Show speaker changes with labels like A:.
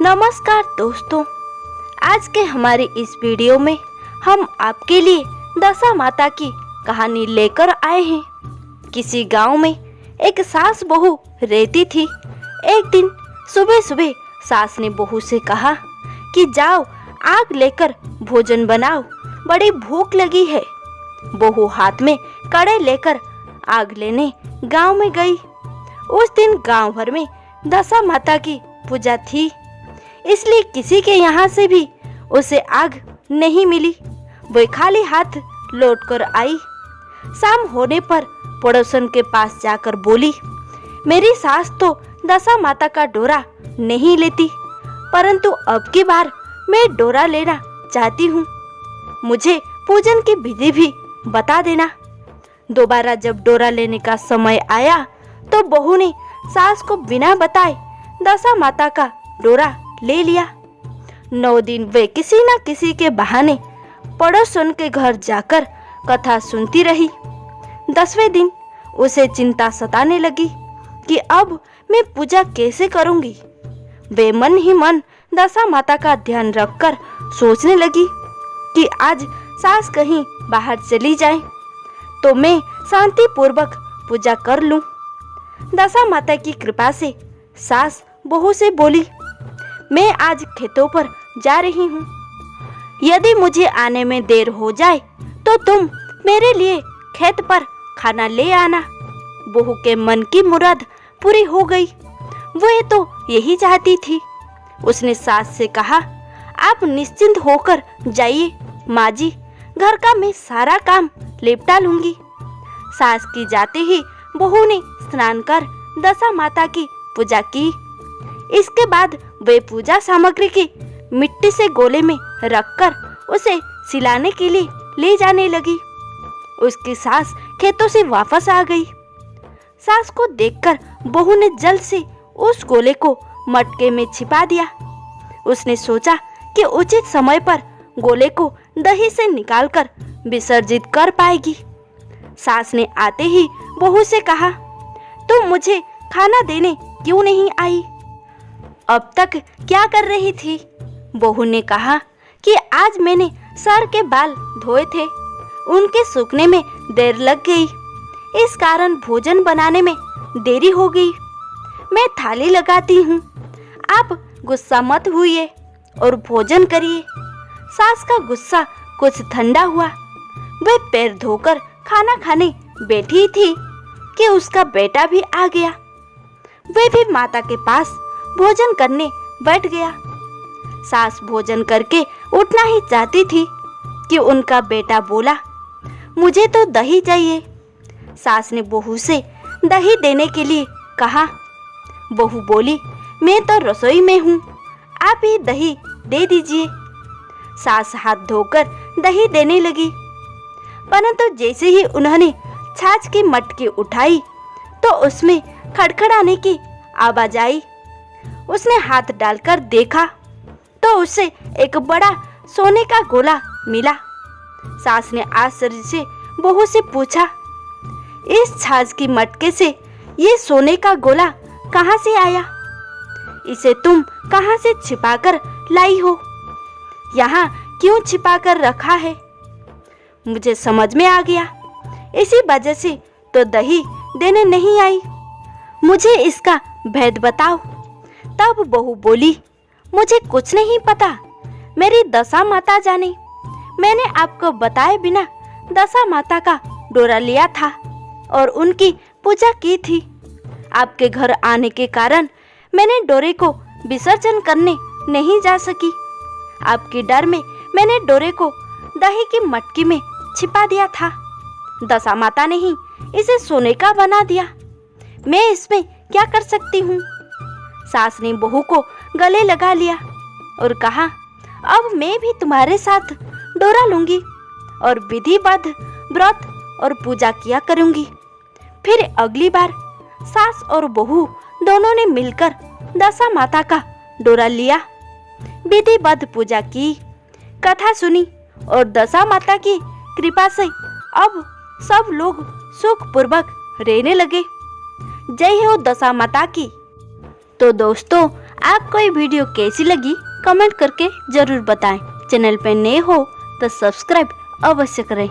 A: नमस्कार दोस्तों, आज के हमारे इस वीडियो में हम आपके लिए दशा माता की कहानी लेकर आए हैं। किसी गांव में एक सास बहू रहती थी। एक दिन सुबह सुबह सास ने बहू से कहा कि जाओ आग लेकर भोजन बनाओ, बड़ी भूख लगी है। बहू हाथ में कड़े लेकर आग लेने गांव में गई। उस दिन गांव भर में दशा माता की पूजा थी, इसलिए किसी के यहाँ से भी उसे आग नहीं मिली। वह खाली हाथ लौटकर आई। शाम होने पर पड़ोसन के पास जाकर बोली, मेरी सास तो दशा माता का डोरा नहीं लेती, परंतु अब की बार मैं डोरा लेना चाहती हूँ। मुझे पूजन की विधि भी बता देना। दोबारा जब डोरा लेने का समय आया तो बहू ने सास को बिना बताए दशा माता का डोरा ले लिया। 9 दिन वे किसी न किसी के बहाने पड़ोसन के घर जाकर कथा सुनती रही। 10वें दिन उसे चिंता सताने लगी कि अब मैं पूजा कैसे करूंगी। वे मन ही मन दशा माता का ध्यान रखकर सोचने लगी कि आज सास कहीं बाहर चली जाए तो मैं शांति पूर्वक पूजा कर लूं। दशा माता की कृपा से सास बहू से बोली, मैं आज खेतों पर जा रही हूँ। यदि मुझे आने में देर हो जाए तो तुम मेरे लिए खेत पर खाना ले आना। बहू के मन की मुराद पूरी हो गई। वह तो यही चाहती थी। उसने सास से कहा, आप निश्चिंत होकर जाइए माँ जी, घर का मैं सारा काम निपटा लूंगी। सास की जाते ही बहू ने स्नान कर दशा माता की पूजा की। इसके बाद वे पूजा सामग्री की मिट्टी से गोले में रखकर उसे सिलाने के लिए ले जाने लगी। उसकी सास खेतों से वापस आ गई। सास को देखकर बहू ने जल्द से उस गोले को मटके में छिपा दिया। उसने सोचा कि उचित समय पर गोले को दही से निकालकर विसर्जित कर पाएगी। सास ने आते ही बहू से कहा, तुम मुझे खाना देने क्यों नहीं आई? अब तक क्या कर रही थी? बहू ने कहा कि आज मैंने सर के बाल धोए थे, उनके सूखने में देर लग गई, इस कारण भोजन बनाने में देरी हो गई। मैं थाली लगाती हूँ, आप गुस्सा मत हुइए और भोजन करिए। सास का गुस्सा कुछ ठंडा हुआ। वह पैर धोकर खाना खाने बैठी थी कि उसका बेटा भी आ गया। वह भी माता के पास भोजन करने बैठ गया। सास भोजन करके उठना ही चाहती थी कि उनका बेटा बोला, मुझे तो दही चाहिए। सास ने बहू से दही देने के लिए कहा। बहू बोली, मैं तो रसोई में हूँ, आप ही दही दे दीजिए। सास हाथ धोकर दही देने लगी, परंतु जैसे ही उन्होंने छाछ की मटकी उठाई तो उसमें खड़खड़ाने की आवाज आई। उसने हाथ डालकर देखा तो उसे एक बड़ा सोने का गोला मिला। सास ने आश्चर्य से बहू से पूछा, इस छाछ की मटके से ये सोने का गोला कहाँ से आया? इसे तुम कहाँ से छिपाकर लाई हो? यहाँ क्यों छिपाकर रखा है? मुझे समझ में आ गया, इसी वजह से तो दही देने नहीं आई। मुझे इसका भेद बताओ। तब बहू बोली, मुझे कुछ नहीं पता, मेरी दशा माता जाने। मैंने आपको बताए बिना दशा माता का डोरा लिया था और उनकी पूजा की थी। आपके घर आने के कारण मैंने डोरे को विसर्जन करने नहीं जा सकी। आपके डर में मैंने डोरे को दही की मटकी में छिपा दिया था। दशा माता ने ही इसे सोने का बना दिया। मैं इसमें क्या कर सकती हूँ? सास ने बहू को गले लगा लिया और कहा, अब मैं भी तुम्हारे साथ डोरा लूंगी और विधिवत व्रत और पूजा किया करूंगी। फिर अगली बार सास और बहू दोनों ने मिलकर दशा माता का डोरा लिया, विधिवत पूजा की, कथा सुनी और दशा माता की कृपा से अब सब लोग सुख पूर्वक रहने लगे। जय हो दशा माता की। तो दोस्तों, आपको ये वीडियो कैसी लगी कमेंट करके ज़रूर बताएं। चैनल पे नए हो तो सब्सक्राइब अवश्य करें।